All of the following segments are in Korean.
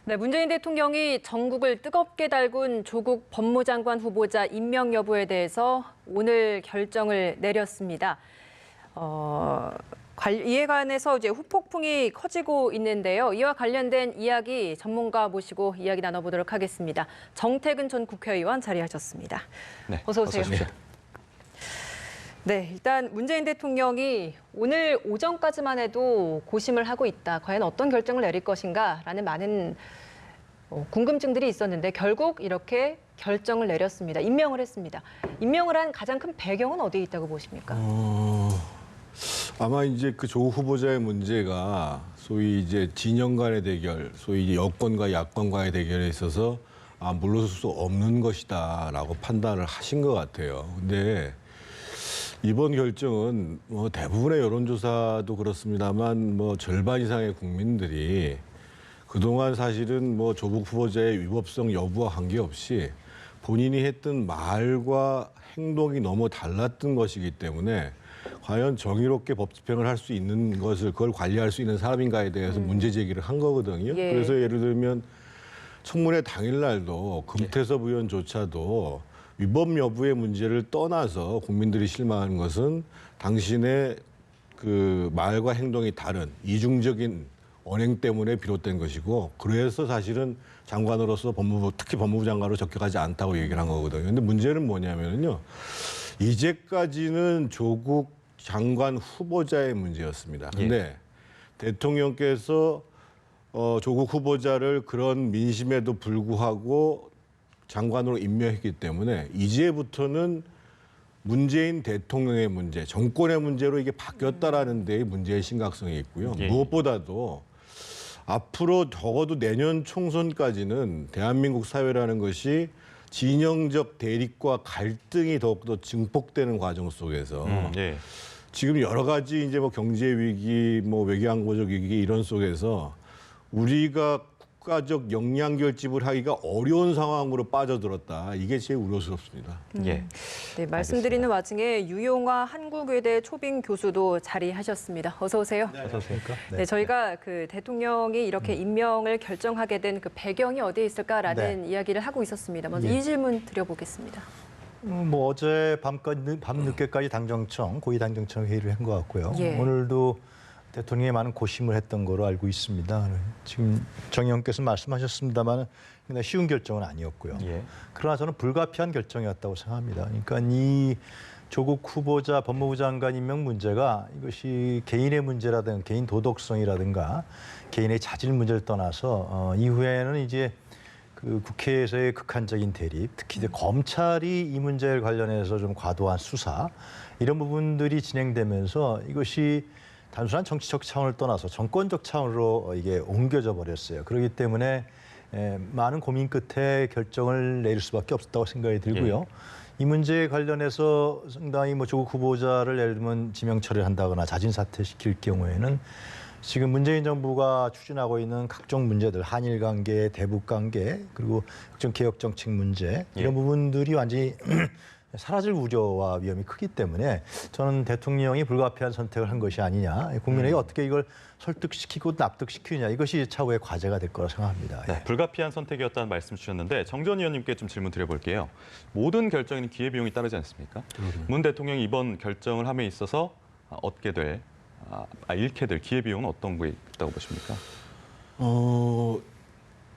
네, 문재인 대통령이 전국을 뜨겁게 달군 조국 법무장관 후보자 임명 여부에 대해서 오늘 결정을 내렸습니다. 이에 관해서 이제 후폭풍이 커지고 있는데요. 이와 관련된 이야기 전문가 모시고 이야기 나눠보도록 하겠습니다. 정태근 전 국회의원 자리하셨습니다. 네, 어서 오세요. 네, 일단 문재인 대통령이 오늘 오전까지만 해도 고심을 하고 있다. 과연 어떤 결정을 내릴 것인가라는 많은 궁금증들이 있었는데 결국 이렇게 결정을 내렸습니다. 임명을 했습니다. 임명을 한 가장 큰 배경은 어디에 있다고 보십니까? 아마 이제 그 조국 후보자의 문제가 소위 이제 진영 간의 대결, 소위 여권과 야권과의 대결에 있어서 물러설 수 없는 것이다라고 판단을 하신 것 같아요. 근데 이번 결정은 대부분의 여론조사도 그렇습니다만 절반 이상의 국민들이 그동안 사실은 조국 후보자의 위법성 여부와 관계없이 본인이 했던 말과 행동이 너무 달랐던 것이기 때문에 과연 정의롭게 법 집행을 할 수 있는 것을 그걸 관리할 수 있는 사람인가에 대해서 문제 제기를 한 거거든요. 예. 그래서 예를 들면 청문회 당일날도 금태섭 의원조차도 위법 여부의 문제를 떠나서 국민들이 실망하는 것은 당신의 그 말과 행동이 다른 이중적인 언행 때문에 비롯된 것이고 그래서 사실은 장관으로서 특히 법무부 장관으로 적격하지 않다고 얘기를 한 거거든요. 근데 문제는 뭐냐면요. 이제까지는 조국 장관 후보자의 문제였습니다. 근데 대통령께서 조국 후보자를 그런 민심에도 불구하고 장관으로 임명했기 때문에 이제부터는 문재인 대통령의 문제, 정권의 문제로 이게 바뀌었다라는 데에 문제의 심각성이 있고요. 무엇보다도 앞으로 적어도 내년 총선까지는 대한민국 사회라는 것이 진영적 대립과 갈등이 더욱더 증폭되는 과정 속에서 지금 여러 가지 이제 경제 위기, 외교안보적 위기 이런 속에서 우리가 국가적 역량 결집을 하기가 어려운 상황으로 빠져들었다. 이게 제일 우려스럽습니다. 네, 말씀드리는 와중에 유용화 한국외대 초빙 교수도 자리하셨습니다. 어서 오세요. 네, 어서 오세요. 네, 저희가 그 대통령이 이렇게 임명을 결정하게 된 그 배경이 어디에 있을까라는 이야기를 하고 있었습니다. 먼저 이 질문 드려보겠습니다. 어제 밤늦게까지 당정청, 고위당정청 회의를 한 것 같고요. 예. 오늘도 대통령이 많은 고심을 했던 거로 알고 있습니다. 지금 정 의원께서 말씀하셨습니다만 쉬운 결정은 아니었고요. 그러나 저는 불가피한 결정이었다고 생각합니다. 그러니까 이 조국 후보자 법무부 장관 임명 문제가 이것이 개인의 문제라든가 개인 도덕성이라든가 개인의 자질 문제를 떠나서 이후에는 이제 그 국회에서의 극한적인 대립, 특히 이제 검찰이 이 문제를 관련해서 좀 과도한 수사 이런 부분들이 진행되면서 이것이 단순한 정치적 차원을 떠나서 정권적 차원으로 이게 옮겨져 버렸어요. 그렇기 때문에 많은 고민 끝에 결정을 내릴 수밖에 없었다고 생각이 들고요. 이 문제에 관련해서 상당히 조국 후보자를 예를 들면 지명 처리를 한다거나 자진 사퇴시킬 경우에는 지금 문재인 정부가 추진하고 있는 각종 문제들, 한일 관계, 대북 관계, 그리고 각종 개혁 정책 문제 이런 부분들이 완전히 사라질 우려와 위험이 크기 때문에 저는 대통령이 불가피한 선택을 한 것이 아니냐. 국민에게 어떻게 이걸 설득시키고 납득시키느냐. 이것이 차후의 과제가 될 거라 생각합니다. 네, 불가피한 선택이었다는 말씀 주셨는데 정 전 의원님께 좀 질문 드려볼게요. 모든 결정에는 기회비용이 따르지 않습니까? 문 대통령이 이번 결정을 함에 있어서 잃게 될 기회비용은 어떤 게 있다고 보십니까?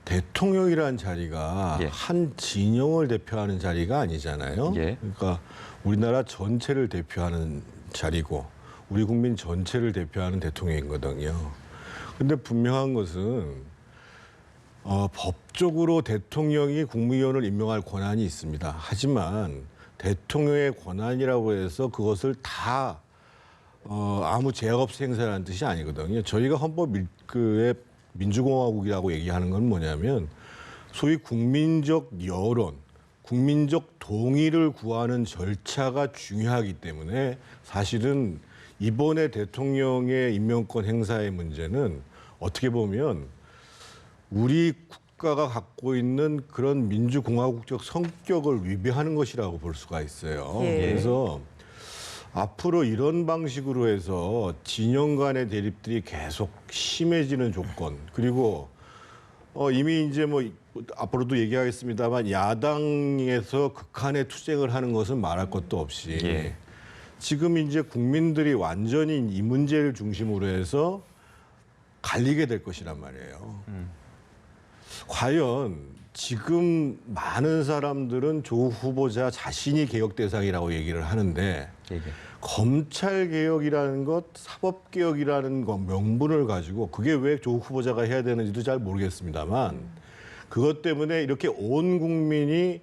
대통령이라는 자리가 한 진영을 대표하는 자리가 아니잖아요. 그러니까 우리나라 전체를 대표하는 자리고 우리 국민 전체를 대표하는 대통령이거든요. 근데 분명한 것은 법적으로 대통령이 국무위원을 임명할 권한이 있습니다. 하지만 대통령의 권한이라고 해서 그것을 다 아무 제약 없이 행사하는 뜻이 아니거든요. 저희가 헌법의 민주공화국이라고 얘기하는 건 뭐냐면 소위 국민적 여론, 국민적 동의를 구하는 절차가 중요하기 때문에 사실은 이번에 대통령의 임명권 행사의 문제는 어떻게 보면 우리 국가가 갖고 있는 그런 민주공화국적 성격을 위배하는 것이라고 볼 수가 있어요. 그래서 앞으로 이런 방식으로 해서 진영 간의 대립들이 계속 심해지는 조건, 그리고 이미 이제 뭐 앞으로도 얘기하겠습니다만 야당에서 극한의 투쟁을 하는 것은 말할 것도 없이 예. 지금 이제 국민들이 완전히 이 문제를 중심으로 해서 갈리게 될 것이란 말이에요. 과연 지금 많은 사람들은 조국 후보자 자신이 개혁 대상이라고 얘기를 하는데 예. 검찰 개혁이라는 것, 사법 개혁이라는 것 명분을 가지고 그게 왜 조국 후보자가 해야 되는지도 잘 모르겠습니다만 그것 때문에 이렇게 온 국민이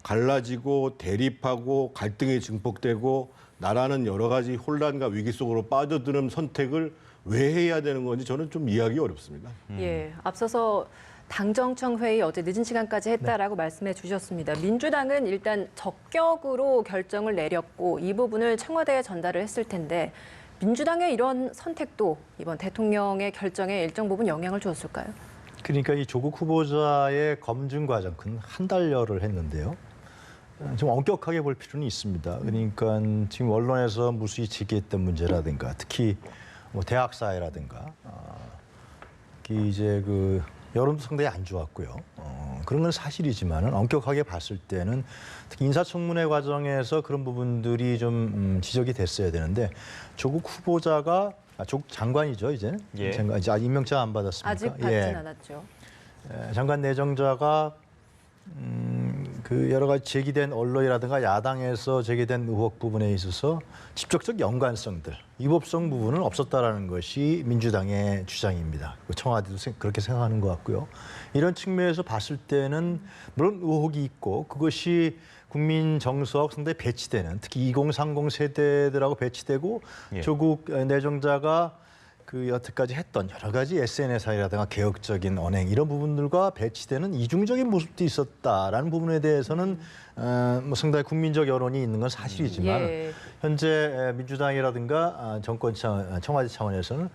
갈라지고 대립하고 갈등이 증폭되고 나라는 여러 가지 혼란과 위기 속으로 빠져드는 선택을 왜 해야 되는 건지 저는 좀 이해하기 어렵습니다. 예, 앞서서 당정청 회의 어제 늦은 시간까지 했다라고 말씀해 주셨습니다. 민주당은 일단 적격으로 결정을 내렸고 이 부분을 청와대에 전달을 했을 텐데 민주당의 이런 선택도 이번 대통령의 결정에 일정 부분 영향을 주었을까요? 그러니까 이 조국 후보자의 검증 과정 큰 한 달여를 했는데요. 좀 엄격하게 볼 필요는 있습니다. 그러니까 지금 언론에서 무수히 제기했던 문제라든가 특히 뭐 대학 사회라든가 이제 그 여론도 상당히 안 좋았고요. 그런 건 사실이지만은 엄격하게 봤을 때는 특히 인사청문회 과정에서 그런 부분들이 좀 지적이 됐어야 되는데 조국 후보자가 조국 장관이죠 이제 예. 장관 이제 임명장 안 받았습니까? 아직 받진 않았죠. 장관 내정자가 그 여러 가지 제기된 언론이라든가 야당에서 제기된 의혹 부분에 있어서 직접적 연관성들, 위법성 부분은 없었다라는 것이 민주당의 주장입니다. 청와대도 그렇게 생각하는 것 같고요. 이런 측면에서 봤을 때는 물론 의혹이 있고 그것이 국민 정서와 상당히 배치되는 특히 2030 세대들하고 배치되고 예. 조국 내정자가 그 여태까지 했던 여러 가지 SNS라든가 개혁적인 언행 이런 부분들과 배치되는 이중적인 모습도 있었다라는 부분에 대해서는 뭐 상당히 국민적 여론이 있는 건 사실이지만 예. 현재 민주당이라든가 정권 청와대 차원에서는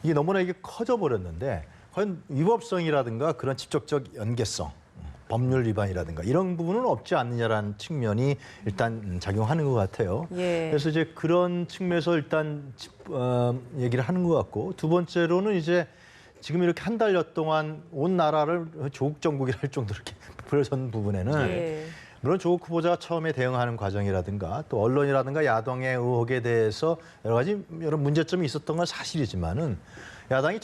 이게 너무나 이게 커져 버렸는데 과연 위법성이라든가 그런 직접적 연계성 법률 위반이라든가 이런 부분은 없지 않느냐라는 측면이 일단 작용하는 것 같아요. 예. 그래서 이제 그런 측면에서 일단 얘기를 하는 것 같고 두 번째로는 이제 지금 이렇게 한 달여 동안 온 나라를 조국 정국이라 할 정도로 이렇게 부풀려선 부분에는 예. 물론 조국 후보자가 처음에 대응하는 과정이라든가 또 언론이라든가 야당의 의혹에 대해서 여러 가지 여러 문제점이 있었던 건 사실이지만은 야당이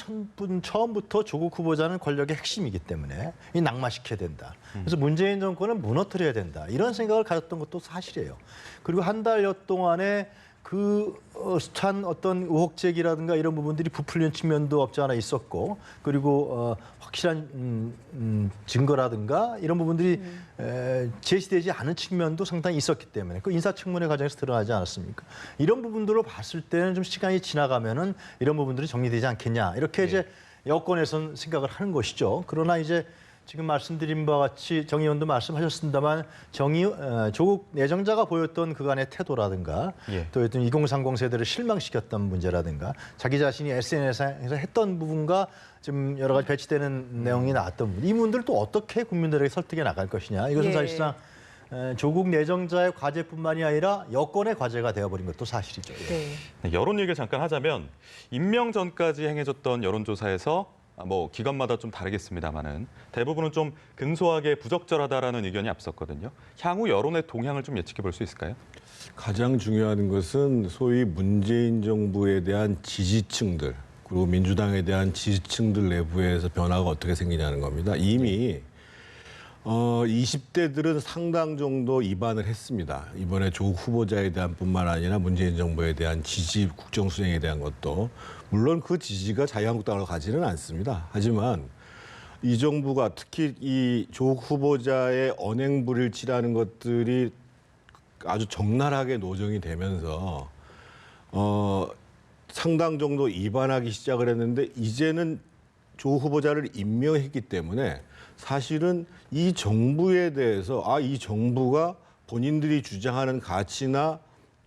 처음부터 조국 후보자는 권력의 핵심이기 때문에 이 낙마시켜야 된다. 그래서 문재인 정권은 무너뜨려야 된다. 이런 생각을 가졌던 것도 사실이에요. 그리고 한 달여 동안에 그 숱한 어떤 의혹 제기라든가 이런 부분들이 부풀린 측면도 없지 않아 있었고 그리고 확실한 증거라든가 이런 부분들이 제시되지 않은 측면도 상당히 있었기 때문에 그 인사청문회 과정에서 드러나지 않았습니까? 이런 부분들로 봤을 때는 좀 시간이 지나가면은 이런 부분들이 정리되지 않겠냐 이렇게 이제 여권에서는 생각을 하는 것이죠. 그러나 이제 지금 말씀드린 바와 같이 정 의원도 말씀하셨습니다만 조국 내정자가 보였던 그간의 태도라든가 예. 또 어떤 2030 세대를 실망시켰던 문제라든가 자기 자신이 SNS에서 했던 부분과 좀 여러 가지 배치되는 내용이 나왔던 부분 이 부분들을 또 어떻게 국민들에게 설득해 나갈 것이냐 이것은 예. 사실상 조국 내정자의 과제뿐만이 아니라 여권의 과제가 되어버린 것도 사실이죠. 네. 네, 여론 얘기를 잠깐 하자면 임명 전까지 행해졌던 여론조사에서 뭐 기관마다 좀 다르겠습니다만은 대부분은 좀 근소하게 부적절하다라는 의견이 앞섰거든요. 향후 여론의 동향을 좀 예측해 볼 수 있을까요? 가장 중요한 것은 소위 문재인 정부에 대한 지지층들 그리고 민주당에 대한 지지층들 내부에서 변화가 어떻게 생기냐는 겁니다. 이미 20대들은 상당 정도 이반을 했습니다. 이번에 조국 후보자에 대한 뿐만 아니라 문재인 정부에 대한 지지, 국정 수행에 대한 것도 물론 그 지지가 자유한국당으로 가지는 않습니다. 하지만 이 정부가 특히 이 조국 후보자의 언행 불일치라는 것들이 아주 적나라하게 노정이 되면서 상당 정도 이반하기 시작을 했는데 이제는 조국 후보자를 임명했기 때문에 사실은 이 정부에 대해서 이 정부가 본인들이 주장하는 가치나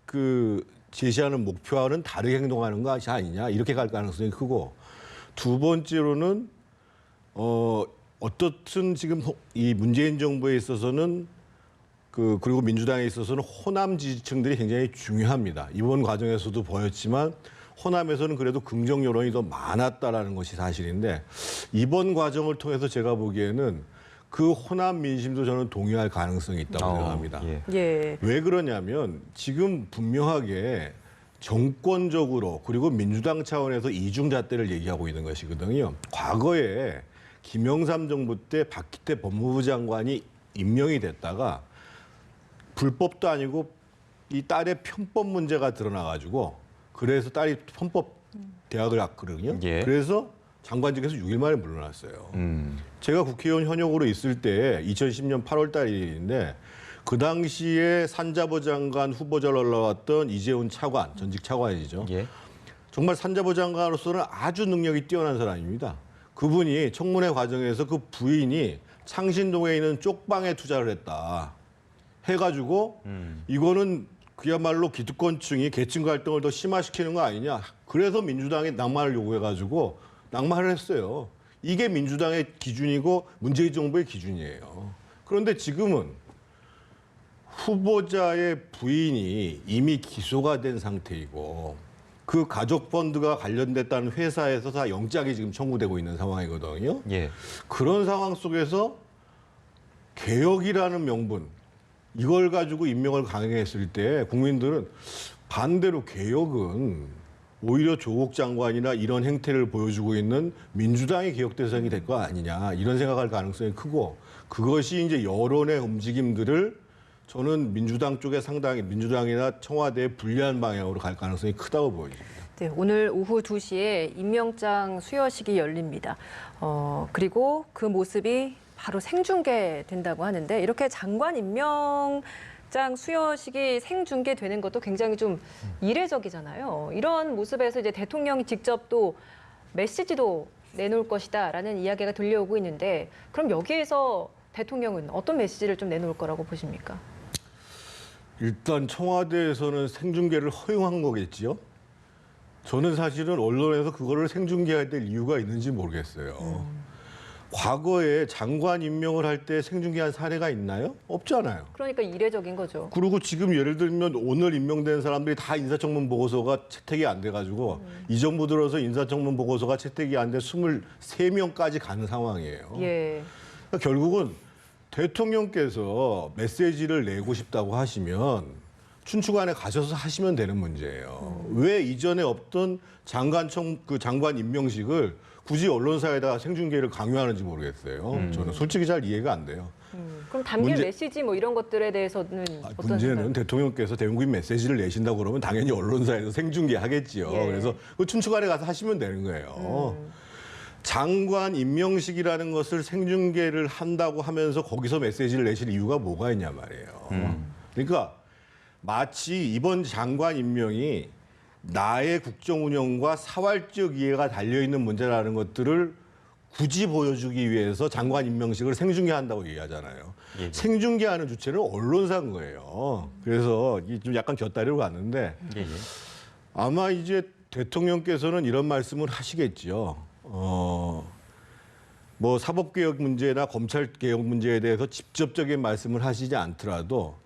그 제시하는 목표와는 다르게 행동하는 것이 아니냐 이렇게 갈 가능성이 크고 두 번째로는 어떻든 지금 이 문재인 정부에 있어서는 그리고 민주당에 있어서는 호남 지지층들이 굉장히 중요합니다. 이번 과정에서도 보였지만 호남에서는 그래도 긍정 여론이 더 많았다라는 것이 사실인데 이번 과정을 통해서 제가 보기에는 그 호남 민심도 저는 동의할 가능성이 있다고 생각합니다. 예. 예. 왜 그러냐면 지금 분명하게 정권적으로 그리고 민주당 차원에서 이중잣대를 얘기하고 있는 것이거든요. 과거에 김영삼 정부 때 박기태 법무부 장관이 임명이 됐다가 불법도 아니고 이 딸의 편법 문제가 드러나가지고 그래서 딸이 편법 대학을 갔거든요. 예. 그래서 장관직에서 6일 만에 물러났어요. 제가 국회의원 현역으로 있을 때 2010년 8월 달인데 그 당시에 산자부 장관 후보자로 올라왔던 이재훈 차관, 전직 차관이죠. 예. 정말 산자부 장관으로서는 아주 능력이 뛰어난 사람입니다. 그분이 청문회 과정에서 그 부인이 창신동에 있는 쪽방에 투자를 했다 해가지고 이거는 그야말로 기득권층이 계층 갈등을 더 심화시키는 거 아니냐. 그래서 민주당이 낙마를 요구해가지고 낙마를 했어요. 이게 민주당의 기준이고 문재인 정부의 기준이에요. 그런데 지금은 후보자의 부인이 이미 기소가 된 상태이고 그 가족 펀드가 관련됐다는 회사에서 다 영장이 지금 청구되고 있는 상황이거든요. 예. 그런 상황 속에서 개혁이라는 명분 이걸 가지고 임명을 강행했을 때 국민들은 반대로 개혁은 오히려 조국 장관이나 이런 행태를 보여주고 있는 민주당의 개혁 대상이 될 거 아니냐 이런 생각할 가능성이 크고 그것이 이제 여론의 움직임들을 저는 민주당 쪽에 상당히 민주당이나 청와대에 불리한 방향으로 갈 가능성이 크다고 보입니다. 네, 오늘 오후 2시에 임명장 수여식이 열립니다. 그리고 그 모습이 바로 생중계된다고 하는데 이렇게 장관 임명장 수여식이 생중계되는 것도 굉장히 좀 이례적이잖아요. 이런 모습에서 이제 대통령이 직접 또 메시지도 내놓을 것이다라는 이야기가 들려오고 있는데 그럼 여기에서 대통령은 어떤 메시지를 좀 내놓을 거라고 보십니까? 일단 청와대에서는 생중계를 허용한 거겠지요. 저는 사실은 언론에서 그거를 생중계해야 될 이유가 있는지 모르겠어요. 과거에 장관 임명을 할 때 생중계한 사례가 있나요? 없잖아요. 그러니까 이례적인 거죠. 그리고 지금 예를 들면 오늘 임명된 사람들이 다 인사청문 보고서가 채택이 안 돼가지고 이 정부 들어서 인사청문 보고서가 채택이 안 돼 23명까지 가는 상황이에요. 예. 그러니까 결국은 대통령께서 메시지를 내고 싶다고 하시면 춘추관에 가셔서 하시면 되는 문제예요. 왜 이전에 없던 장관 임명식을 굳이 언론사에다가 생중계를 강요하는지 모르겠어요. 저는 솔직히 잘 이해가 안 돼요. 그럼 담길 메시지 뭐 이런 것들에 대해서는 어떤 문제는 생각? 대통령께서 대국민 메시지를 내신다고 그러면 당연히 언론사에서 생중계 하겠지요. 예. 그래서 그 춘추관에 가서 하시면 되는 거예요. 장관 임명식이라는 것을 생중계를 한다고 하면서 거기서 메시지를 내실 이유가 뭐가 있냐 말이에요. 그러니까 마치 이번 장관 임명이 나의 국정 운영과 사활적 이해가 달려있는 문제라는 것들을 굳이 보여주기 위해서 장관 임명식을 생중계한다고 얘기하잖아요. 예. 생중계하는 주체는 언론사인 거예요. 그래서 좀 약간 곁다리로 갔는데 예. 예. 아마 이제 대통령께서는 이런 말씀을 하시겠지요. 뭐 사법개혁 문제나 검찰개혁 문제에 대해서 직접적인 말씀을 하시지 않더라도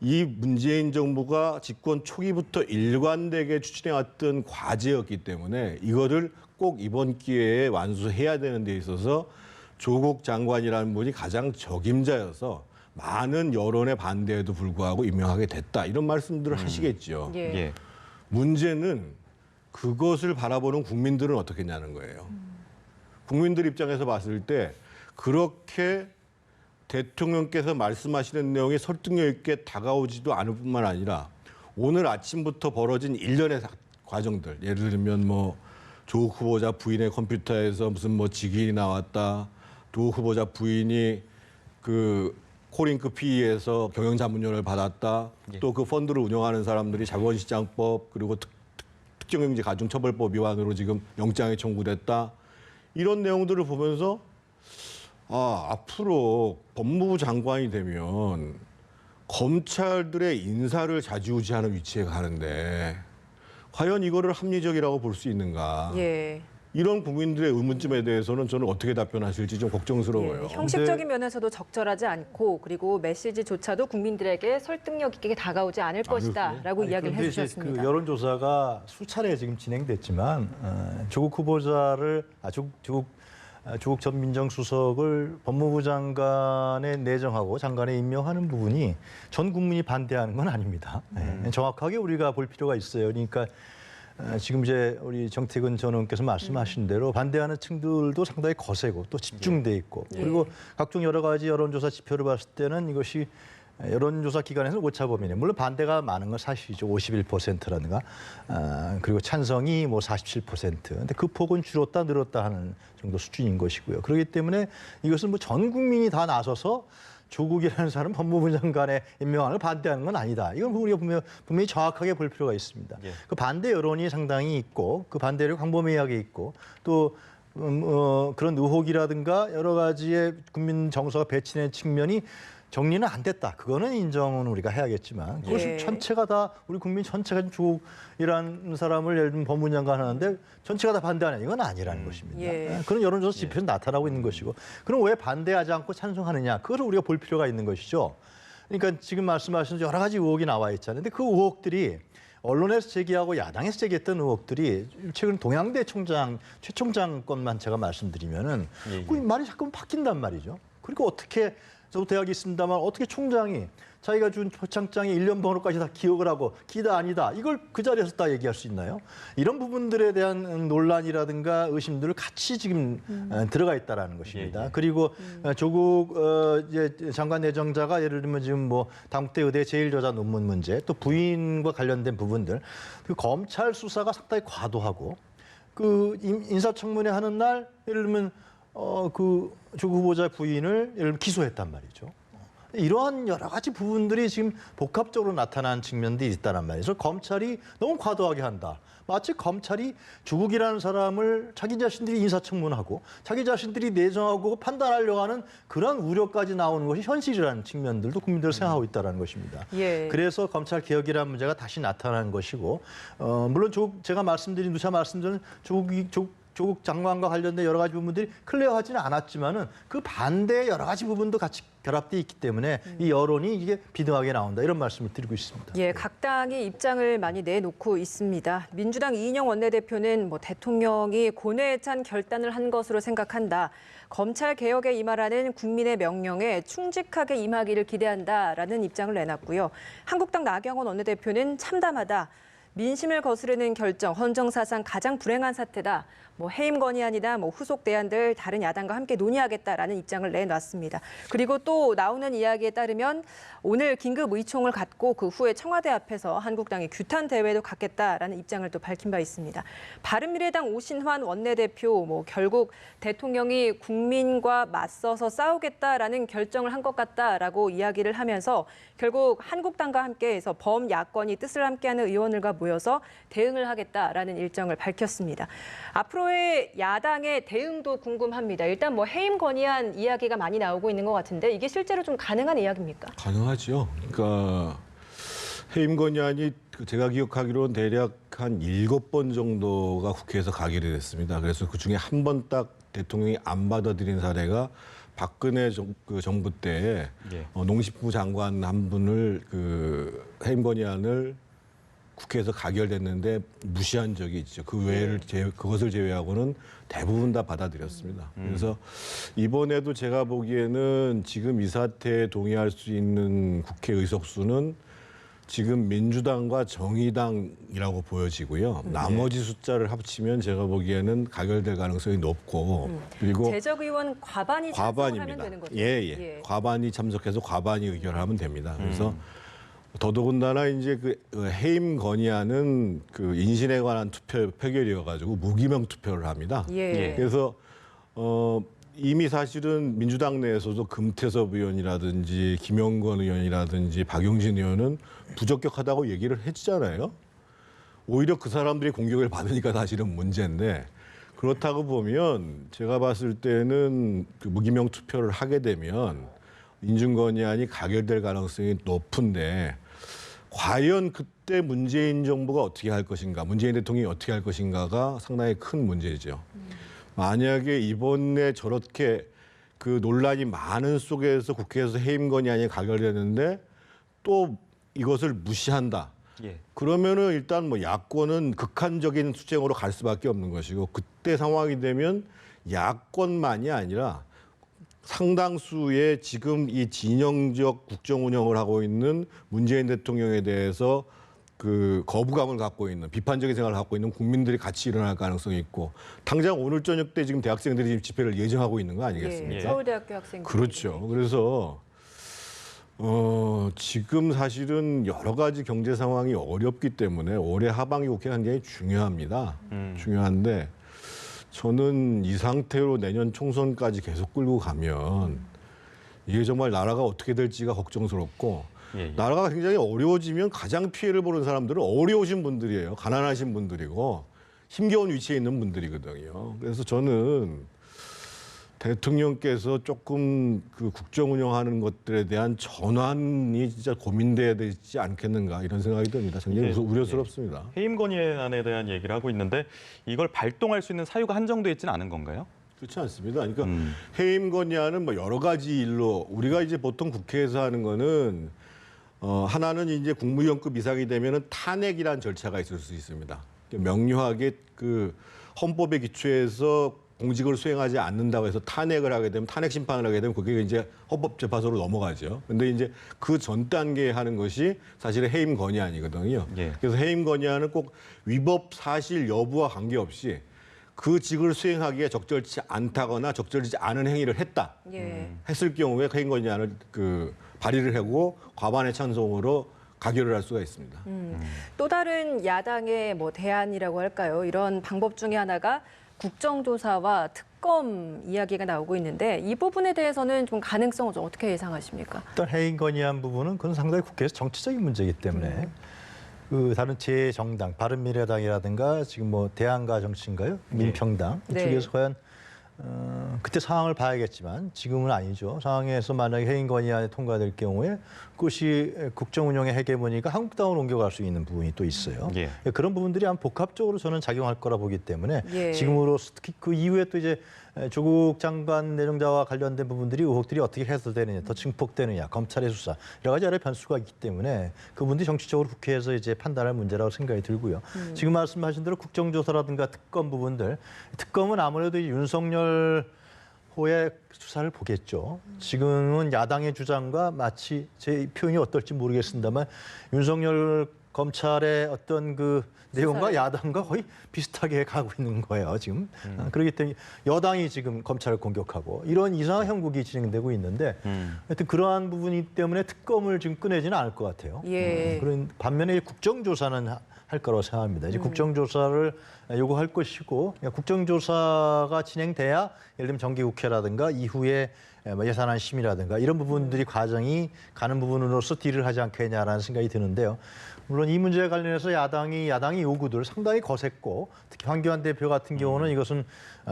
이 문재인 정부가 집권 초기부터 일관되게 추진해왔던 과제였기 때문에 이거를 꼭 이번 기회에 완수해야 되는 데 있어서 조국 장관이라는 분이 가장 적임자여서 많은 여론의 반대에도 불구하고 임명하게 됐다. 이런 말씀들을 하시겠죠. 예. 예. 문제는 그것을 바라보는 국민들은 어떻겠냐는 거예요. 국민들 입장에서 봤을 때 그렇게 대통령께서 말씀하시는 내용이 설득력 있게 다가오지도 않을 뿐만 아니라 오늘 아침부터 벌어진 일련의 과정들, 예를 들면 뭐 조국 후보자 부인의 컴퓨터에서 무슨 뭐 직인이 나왔다, 조국 후보자 부인이 그 코링크 PE에서 경영자문료를 받았다, 또 그 펀드를 운영하는 사람들이 자본시장법 그리고 특정경제 가중처벌법 위반으로 지금 영장이 청구됐다, 이런 내용들을 보면서 앞으로 법무부 장관이 되면 검찰들의 인사를 좌지우지하는 위치에 가는데 과연 이거를 합리적이라고 볼 수 있는가? 예. 이런 국민들의 의문점에 대해서는 저는 어떻게 답변하실지 좀 걱정스러워요. 예, 형식적인 면에서도 적절하지 않고 그리고 메시지조차도 국민들에게 설득력 있게 다가오지 않을 것이다라고 이야기를 그런데 이제 해주셨습니다. 그 여론조사가 수차례 지금 진행됐지만 조국 후보자를 조국 전 민정수석을 법무부 장관에 내정하고 장관에 임명하는 부분이 전 국민이 반대하는 건 아닙니다. 정확하게 우리가 볼 필요가 있어요. 그러니까 지금 이제 우리 정태근 전 의원께서 말씀하신 대로 반대하는 층들도 상당히 거세고 또 집중돼 있고 그리고 각종 여러 가지 여론조사 지표를 봤을 때는 이것이 여론조사 기관에서는 오차범위네. 물론 반대가 많은 건 사실이죠. 51%라든가 그리고 찬성이 뭐 47%. 근데 그 폭은 줄었다 늘었다 하는 정도 수준인 것이고요. 그렇기 때문에 이것은 뭐 전 국민이 다 나서서 조국이라는 사람 법무부 장관의 임명안을 반대하는 건 아니다. 이건 우리가 분명히 정확하게 볼 필요가 있습니다. 그 반대 여론이 상당히 있고 그 반대를 광범위하게 있고 또 그런 의혹이라든가 여러 가지의 국민 정서가 배치된 측면이 정리는 안 됐다. 그거는 인정은 우리가 해야겠지만 그것이 전체가 다 우리 국민 전체가 조국이라는 사람을 예를 들면 법무부 장관 하는데 전체가 다 반대하는 이건 아니라는 것입니다. 그런 여론조사 지표는 나타나고 있는 것이고 그럼 왜 반대하지 않고 찬성하느냐. 그것을 우리가 볼 필요가 있는 것이죠. 그러니까 지금 말씀하신 여러 가지 의혹이 나와 있잖아요. 근데 그 의혹들이 언론에서 제기하고 야당에서 제기했던 의혹들이 최근 동양대 총장, 최 총장 것만 제가 말씀드리면은 그 말이 자꾸 바뀐단 말이죠. 그리고 어떻게 저도 대학에 있습니다만 어떻게 총장이 자기가 준 표창장의 1년 번호까지 다 기억을 하고 기다 아니다 이걸 그 자리에서 다 얘기할 수 있나요? 이런 부분들에 대한 논란이라든가 의심들을 같이 지금 들어가 있다라는 것입니다. 그리고 조국 이제 장관 내정자가 예를 들면 지금 뭐 당국대 의대 제1저자 논문 문제 또 부인과 관련된 부분들 그 검찰 수사가 상당히 과도하고 그 인사청문회 하는 날 예를 들면 그 조국 후보자 부인을 예를 들면 기소했단 말이죠. 이러한 여러 가지 부분들이 지금 복합적으로 나타난 측면들이 있다는 말이죠. 검찰이 너무 과도하게 한다. 마치 검찰이 조국이라는 사람을 자기 자신들이 인사청문하고 자기 자신들이 내정하고 판단하려고 하는 그런 우려까지 나오는 것이 현실이라는 측면들도 국민들 생각하고 있다는 것입니다. 그래서 검찰 개혁이라는 문제가 다시 나타난 것이고 물론 제가 누차 말씀드린 조국 장관과 관련된 여러 가지 부분들이 클리어하지는 않았지만은 그 반대의 여러 가지 부분도 같이 결합되어 있기 때문에 이 여론이 이게 비등하게 나온다 이런 말씀을 드리고 있습니다. 각 당이 입장을 많이 내놓고 있습니다. 민주당 이인영 원내대표는 뭐 대통령이 고뇌에 찬 결단을 한 것으로 생각한다. 검찰 개혁에 임하라는 국민의 명령에 충직하게 임하기를 기대한다라는 입장을 내놨고요. 한국당 나경원 원내대표는 참담하다. 민심을 거스르는 결정, 헌정사상 가장 불행한 사태다. 뭐 해임 건의안이나 뭐 후속 대안들 다른 야당과 함께 논의하겠다라는 입장을 내놨습니다. 그리고 또 나오는 이야기에 따르면 오늘 긴급 의총을 갖고 그 후에 청와대 앞에서 한국당이 규탄 대회도 갖겠다라는 입장을 또 밝힌 바 있습니다. 바른미래당 오신환 원내대표 뭐 결국 대통령이 국민과 맞서서 싸우겠다라는 결정을 한 것 같다라고 이야기를 하면서 결국 한국당과 함께해서 범야권이 뜻을 함께하는 의원들과 모여서 대응을 하겠다라는 일정을 밝혔습니다. 앞으로의 야당의 대응도 궁금합니다. 일단 뭐 해임 건의안 이야기가 많이 나오고 있는 것 같은데 이게 실제로 좀 가능한 이야기입니까? 가능하죠. 그러니까 해임 건의안이 제가 기억하기로는 대략 한 7번 정도가 국회에서 가결이 됐습니다. 그래서 그중에 한 번 딱 대통령이 안 받아들인 사례가 박근혜 정부 때 농식부 장관 한 분을 그 해임 건의안을 국회에서 가결됐는데 무시한 적이 있죠. 그 외를 그것을 제외하고는 대부분 다 받아들였습니다. 그래서 이번에도 제가 보기에는 지금 이 사태에 동의할 수 있는 국회 의석수는 지금 민주당과 정의당이라고 보여지고요. 나머지 숫자를 합치면 제가 보기에는 가결될 가능성이 높고 그리고 재적 의원 과반이 참석하면 되는 거죠. 과반이 참석해서 과반이 의결하면 됩니다. 그래서 더더군다나 이제 그 해임 건의안은 그 인신에 관한 표결이어가지고 무기명 투표를 합니다. 그래서 이미 사실은 민주당 내에서도 금태섭 의원이라든지 김영건 의원이라든지 박용진 의원은 부적격하다고 얘기를 했잖아요. 오히려 그 사람들이 공격을 받으니까 사실은 문제인데 그렇다고 보면 제가 봤을 때는 그 무기명 투표를 하게 되면 인준건의안이 가결될 가능성이 높은데 과연 그때 문재인 정부가 어떻게 할 것인가, 문재인 대통령이 어떻게 할 것인가가 상당히 큰 문제죠. 만약에 이번에 저렇게 그 논란이 많은 속에서 국회에서 해임 건의안이 가결되는데 또 이것을 무시한다. 예. 그러면은 일단 뭐 야권은 극한적인 투쟁으로 갈 수밖에 없는 것이고, 그때 상황이 되면 야권만이 아니라 상당수의 지금 이 진영적 국정 운영을 하고 있는 문재인 대통령에 대해서 그 거부감을 갖고 있는, 비판적인 생각을 갖고 있는 국민들이 같이 일어날 가능성이 있고, 당장 오늘 저녁 때 지금 대학생들이 지금 집회를 예정하고 있는 거 아니겠습니까? 예, 서울대학교 학생들. 그렇죠. 그래서 지금 사실은 여러 가지 경제 상황이 어렵기 때문에 올해 하반기 국회가 굉장히 중요합니다. 중요한데 저는 이 상태로 내년 총선까지 계속 끌고 가면 이게 정말 나라가 어떻게 될지가 걱정스럽고, 예, 예. 나라가 굉장히 어려워지면 가장 피해를 보는 사람들은 어려우신 분들이에요. 가난하신 분들이고 힘겨운 위치에 있는 분들이거든요. 그래서 저는 대통령께서 조금 그 국정 운영하는 것들에 대한 전환이 진짜 고민돼야 되지 않겠는가, 이런 생각이 듭니다. 굉장히 예, 우려스럽습니다. 해임 건의안에 대한 얘기를 하고 있는데 이걸 발동할 수 있는 사유가 한정돼 있지는 않은 건가요? 그렇지 않습니다. 그러니까 해임 건의안은 뭐 여러 가지 일로, 우리가 이제 보통 국회에서 하는 거는 하나는 이제 국무위원급 이상이 되면은 탄핵이라는 절차가 있을 수 있습니다. 명료하게 그 헌법에 기초해서 공직을 수행하지 않는다고 해서 탄핵을 하게 되면, 탄핵 심판을 하게 되면 그게 이제 헌법재판소로 넘어가죠. 근데 이제 그 전 단계에 하는 것이 사실은 해임 건의안이거든요. 예. 그래서 해임 건의안은 꼭 위법 사실 여부와 관계없이 그 직을 수행하기에 적절치 않다거나 적절치 않은 행위를 했다 예. 했을 경우에 해임 건의안을 발의를 하고 과반의 찬성으로 가결을 할 수가 있습니다. 또 다른 야당의 뭐 대안이라고 할까요? 이런 방법 중에 하나가 국정조사와 특검 이야기가 나오고 있는데, 이 부분에 대해서는 좀 가능성을 좀 어떻게 예상하십니까? 일단 해임 건의안 부분은 그건 상당히 국회에서 정치적인 문제이기 때문에 그 다른 제 정당, 바른미래당이라든가 지금 뭐 대한가정신가요? 민평당 네. 이쪽에서 과연 그때 상황을 봐야겠지만 지금은 아니죠. 상황에서 만약에 해임 건의안이 통과될 경우에 그것이 국정 운영의 헤게모니가 한국당으로 옮겨갈 수 있는 부분이 또 있어요. 예. 그런 부분들이 아마 복합적으로 저는 작용할 거라 보기 때문에 예. 지금으로서 특히 그 이후에 또 이제 조국 장관 내정자와 관련된 부분들이, 의혹들이 어떻게 해소되느냐, 더 증폭되느냐, 검찰의 수사 여러 가지 여러 변수가 있기 때문에 그분들이 정치적으로 국회에서 이제 판단할 문제라고 생각이 들고요. 지금 말씀하신 대로 국정조사라든가 특검 부분들, 특검은 아무래도 이 윤석열 호의 수사를 보겠죠. 지금은 야당의 주장과 마치, 제 표현이 어떨지 모르겠습니다만, 윤석열 검찰의 어떤 그 내용과 수사를. 야당과 거의 비슷하게 가고 있는 거예요, 지금. 그렇기 때문에 여당이 지금 검찰을 공격하고 이런 이상한 형국이 진행되고 있는데, 하여튼 그러한 부분이 때문에 특검을 지금 꺼내지는 않을 것 같아요. 예. 그런 반면에 국정조사는 할 거라고 생각합니다. 이제 국정조사를 요구할 것이고, 국정조사가 진행돼야 예를 들면 정기국회라든가 이후에 예산안 심의라든가 이런 부분들이 과정이 가는 부분으로서 딜을 하지 않겠냐라는 생각이 드는데요. 물론 이 문제에 관련해서 야당이 요구들 상당히 거셌고, 특히 황교안 대표 같은 경우는 이것은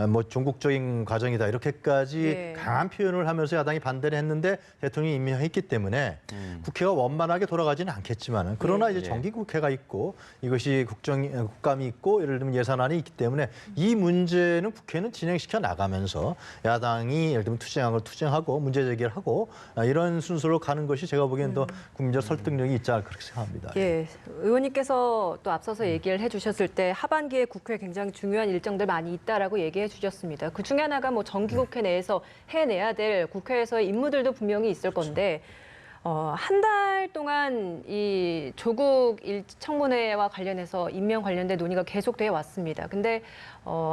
뭐 종국적인 과정이다 이렇게까지 예. 강한 표현을 하면서 야당이 반대를 했는데 대통령이 임명했기 때문에 국회가 원만하게 돌아가지는 않겠지만은, 그러나 이제 정기국회가 있고 이것이 국감이 있고 예를 들면 예산안이 있기 때문에 이 문제는 국회는 진행시켜 나가면서 야당이 예를 들면 투쟁한 걸 투쟁하고 문제 제기를 하고 이런 순서로 가는 것이 제가 보기엔 더 국민적 설득력이 있지 않을까 그렇게 생각합니다. 예, 의원님께서 또 앞서서 얘기를 해주셨을 때 하반기에 국회에 굉장히 중요한 일정들 많이 있다라고 얘기해 주셨습니다. 그 중에 하나가 뭐 정기국회 내에서 해내야 될 국회에서의 임무들도 분명히 있을 건데, 한 달 동안 이 조국 청문회와 관련해서 임명 관련된 논의가 계속돼 왔습니다. 근데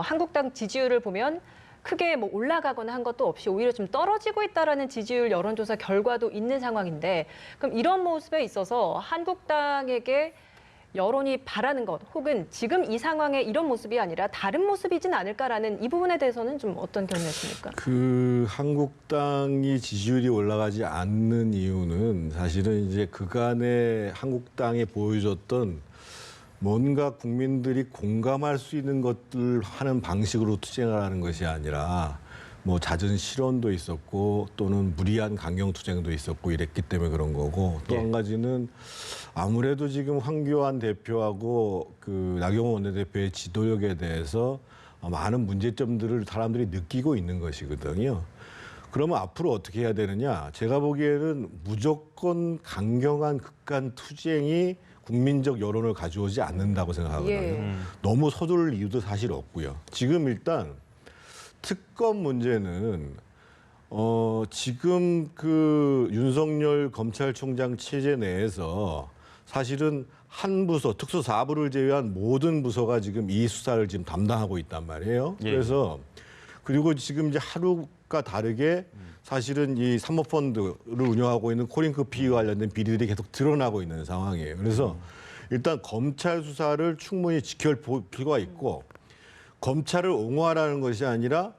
한국당 지지율을 보면 크게 뭐 올라가거나 한 것도 없이 오히려 좀 떨어지고 있다라는 지지율 여론조사 결과도 있는 상황인데, 그럼 이런 모습에 있어서 한국당에게 여론이 바라는 것, 혹은 지금 이 상황에 이런 모습이 아니라 다른 모습이진 않을까라는 이 부분에 대해서는 좀 어떤 견해십니까? 그 한국당이 지지율이 올라가지 않는 이유는 사실은 이제 그간에 한국당이 보여줬던 뭔가 국민들이 공감할 수 있는 것들 하는 방식으로 투쟁을 하는 것이 아니라 뭐 잦은 실언도 있었고 또는 무리한 강경투쟁도 있었고 이랬기 때문에 그런 거고 또 한 가지는 아무래도 지금 황교안 대표하고 그 나경원 원내대표의 지도력에 대해서 많은 문제점들을 사람들이 느끼고 있는 것이거든요. 그러면 앞으로 어떻게 해야 되느냐? 제가 보기에는 무조건 강경한 극한 투쟁이 국민적 여론을 가져오지 않는다고 생각하거든요. 예. 너무 서두를 이유도 사실 없고요. 지금 일단 특검 문제는 지금 그 윤석열 검찰총장 체제 내에서 사실은 한 부서, 특수 4부를 제외한 모든 부서가 지금 이 수사를 지금 담당하고 있단 말이에요. 예. 그래서 그리고 지금 이제 하루가 다르게 사실은 이 사모펀드를 운영하고 있는 코링크 피의와 관련된 비리들이 계속 드러나고 있는 상황이에요. 그래서 일단 검찰 수사를 충분히 지켜볼 필요가 있고 검찰을 옹호하라는 것이 아니라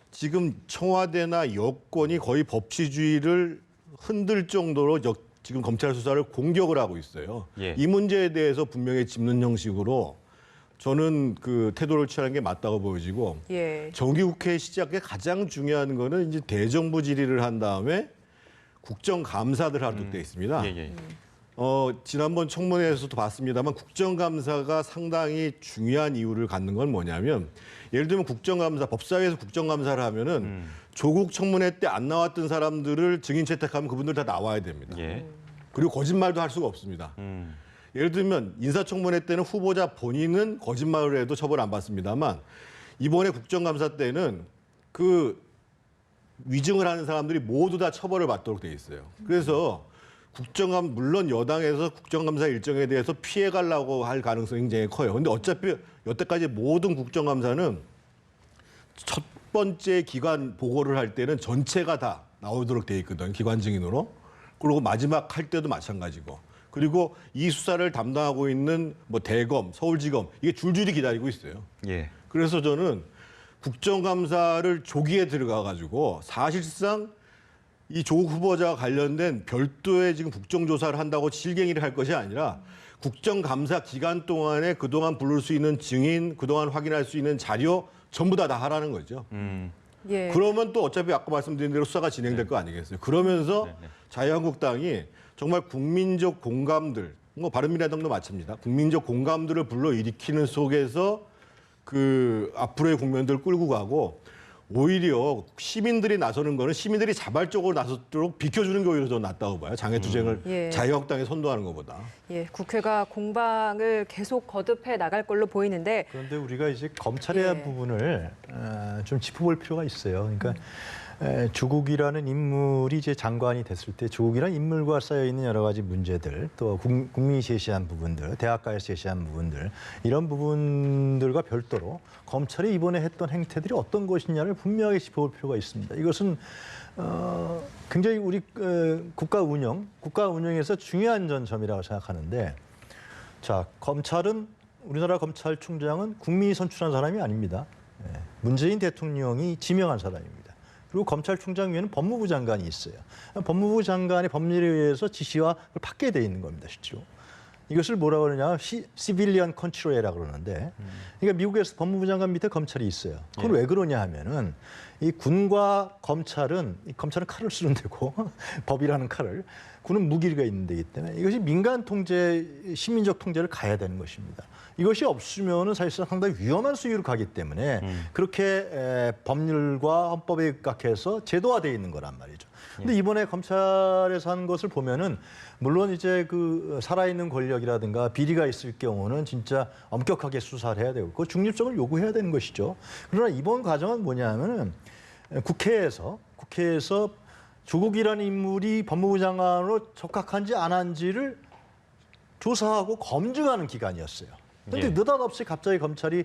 지금 청와대나 여권이 거의 법치주의를 흔들 정도로 지금 검찰 수사를 공격을 하고 있어요. 예. 이 문제에 대해서 분명히 짚는 형식으로 저는 그 태도를 취하는 게 맞다고 보여지고 예. 정기국회 시작에 가장 중요한 거는 이제 대정부 질의를 한 다음에 국정감사들 하도록 되어 있습니다. 예, 예. 지난번 청문회에서도 봤습니다만 국정감사가 상당히 중요한 이유를 갖는 건 뭐냐면 예를 들면 국정감사, 법사위에서 국정감사를 하면은 조국 청문회 때 안 나왔던 사람들을 증인 채택하면 그분들 다 나와야 됩니다. 예. 그리고 거짓말도 할 수가 없습니다. 예를 들면 인사청문회 때는 후보자 본인은 거짓말을 해도 처벌 안 받습니다만 이번에 국정감사 때는 그 위증을 하는 사람들이 모두 다 처벌을 받도록 돼 있어요. 그래서 물론 여당에서 국정감사 일정에 대해서 피해가려고 할 가능성이 굉장히 커요. 근데 어차피 여태까지 모든 국정감사는 첫 번째 기관 보고를 할 때는 전체가 다 나오도록 돼 있거든요. 기관 증인으로. 그리고 마지막 할 때도 마찬가지고. 그리고 이 수사를 담당하고 있는 뭐 대검, 서울지검 이게 줄줄이 기다리고 있어요. 예. 그래서 저는 국정감사를 조기에 들어가 가지고 사실상 이 조국 후보자와 관련된 별도의 지금 국정조사를 한다고 실갱이를 할 것이 아니라 국정감사 기간 동안에 그동안 부를 수 있는 증인, 그동안 확인할 수 있는 자료 전부 다 하라는 거죠. 예. 그러면 또 어차피 아까 말씀드린 대로 수사가 진행될 거 아니겠어요. 그러면서 자유한국당이 정말 국민적 공감들, 뭐 바른미래당도 마찬가지입니다. 국민적 공감들을 불러일으키는 속에서 그 앞으로의 국면들을 끌고 가고 오히려 시민들이 나서는 거는 시민들이 자발적으로 나서도록 비켜주는 게 오히려 더 낫다고 봐요. 장애투쟁을 예. 자유한국당이 선도하는 것보다. 예, 국회가 공방을 계속 거듭해 나갈 걸로 보이는데 그런데 우리가 이제 검찰의 예. 부분을 좀 짚어볼 필요가 있어요. 그러니까 조국이라는 인물이 이제 장관이 됐을 때 조국이라는 인물과 쌓여 있는 여러 가지 문제들, 또 국민이 제시한 부분들, 대학가에서 제시한 부분들, 이런 부분들과 별도로 검찰이 이번에 했던 행태들이 어떤 것이냐를 분명하게 짚어볼 필요가 있습니다. 이것은 굉장히 우리 국가 운영에서 중요한 점이라고 생각하는데, 자, 우리나라 검찰총장은 국민이 선출한 사람이 아닙니다. 문재인 대통령이 지명한 사람입니다. 그리고 검찰총장 위에는 법무부 장관이 있어요. 법무부 장관의 법률에 의해서 지시와 받게 돼 있는 겁니다, 실제로. 이것을 뭐라고 그러냐, 시빌리언 컨트롤이라고 그러는데, 그러니까 미국에서 법무부 장관 밑에 검찰이 있어요. 그건 왜 그러냐 하면은 이 군과 검찰은 칼을 쓰는 데고 법이라는 칼을, 군은 무기가 있는 데이기 때문에 이것이 민간 통제, 시민적 통제를 가야 되는 것입니다. 이것이 없으면은 사실상 상당히 위험한 수위로 가기 때문에 그렇게 법률과 헌법에 입각해서 제도화되어 있는 거란 말이죠. 근데 이번에 검찰에서 한 것을 보면은 물론 이제 그 살아있는 권력이라든가 비리가 있을 경우는 진짜 엄격하게 수사를 해야 되고 그 중립성을 요구해야 되는 것이죠. 그러나 이번 과정은 뭐냐면은 국회에서 조국이라는 인물이 법무부 장관으로 적합한지 안 한지를 조사하고 검증하는 기간이었어요. 그런데 예. 느닷없이 갑자기 검찰이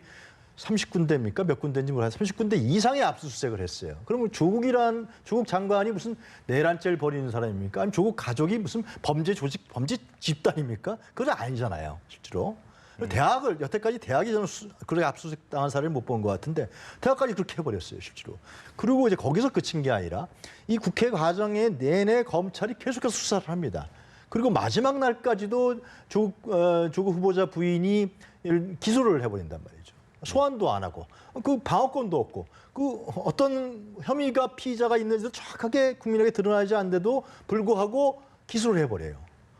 30군데입니까? 몇 군데인지 모르겠어요. 30군데 이상의 압수수색을 했어요. 그러면 조국 장관이 무슨 내란죄를 벌이는 사람입니까? 아니면 조국 가족이 무슨 범죄 집단입니까? 그건 아니잖아요, 실제로. 여태까지 대학이 저는 그렇게 압수수색 당한 사례를 못 본 것 같은데 대학까지 그렇게 해버렸어요, 실제로. 그리고 이제 거기서 그친 게 아니라 이 국회 과정에 내내 검찰이 계속해서 수사를 합니다. 그리고 마지막 날까지도 조국 후보자 부인이 기소를 해버린단 말이죠. 소환도 안 하고 그 방어권도 없고 그 어떤 혐의가 피의자가 있는지도 정확하게 국민에게 드러나지 않는데도 불구하고 기소를 해버려요.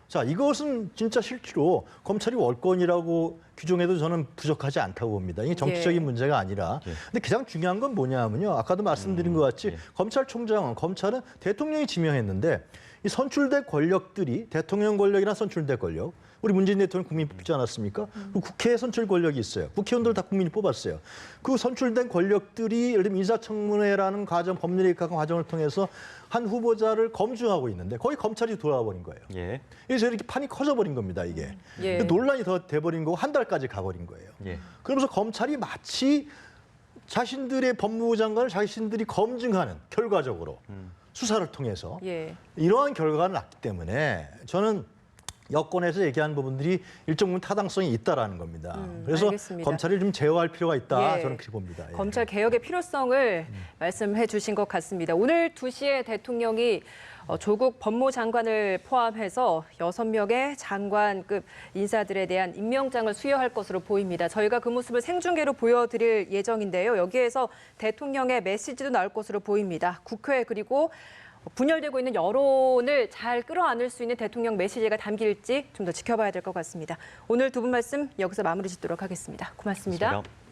자, 이것은 진짜 실제로 검찰이 월권이라고 규정해도 저는 부족하지 않다고 봅니다. 이게 정치적인 예. 문제가 아니라. 근데 가장 중요한 건 뭐냐면요. 아까도 말씀드린 것 같이 검찰은 대통령이 지명했는데 이 선출된 권력들이 대통령 권력이나 선출된 권력, 우리 문재인 대통령 국민이 뽑지 않았습니까? 그리고 국회에 선출 권력이 있어요. 국회의원들 다 국민이 뽑았어요. 그 선출된 권력들이 예를 들면 인사청문회라는 과정, 법률개혁 과정을 통해서 한 후보자를 검증하고 있는데 거기 검찰이 돌아와 버린 거예요. 예. 그래서 이렇게 판이 커져버린 겁니다, 이게. 예. 논란이 더 돼버린 거고 한 달까지 가버린 거예요. 예. 그러면서 검찰이 마치 자신들의 법무부 장관을 자신들이 검증하는 결과적으로 수사를 통해서 예. 이러한 결과가 났기 때문에 저는 여권에서 얘기한 부분들이 일정 부분 타당성이 있다라는 겁니다. 그래서 알겠습니다. 검찰이 좀 제어할 필요가 있다. 예. 저는 그렇게 봅니다. 예. 검찰 개혁의 필요성을 말씀해 주신 것 같습니다. 오늘 2시에 대통령이 조국 법무장관을 포함해서 6명의 장관급 인사들에 대한 임명장을 수여할 것으로 보입니다. 저희가 그 모습을 생중계로 보여드릴 예정인데요. 여기에서 대통령의 메시지도 나올 것으로 보입니다. 국회 그리고 분열되고 있는 여론을 잘 끌어안을 수 있는 대통령 메시지가 담길지 좀 더 지켜봐야 될 것 같습니다. 오늘 두 분 말씀 여기서 마무리 짓도록 하겠습니다. 고맙습니다. 고맙습니다.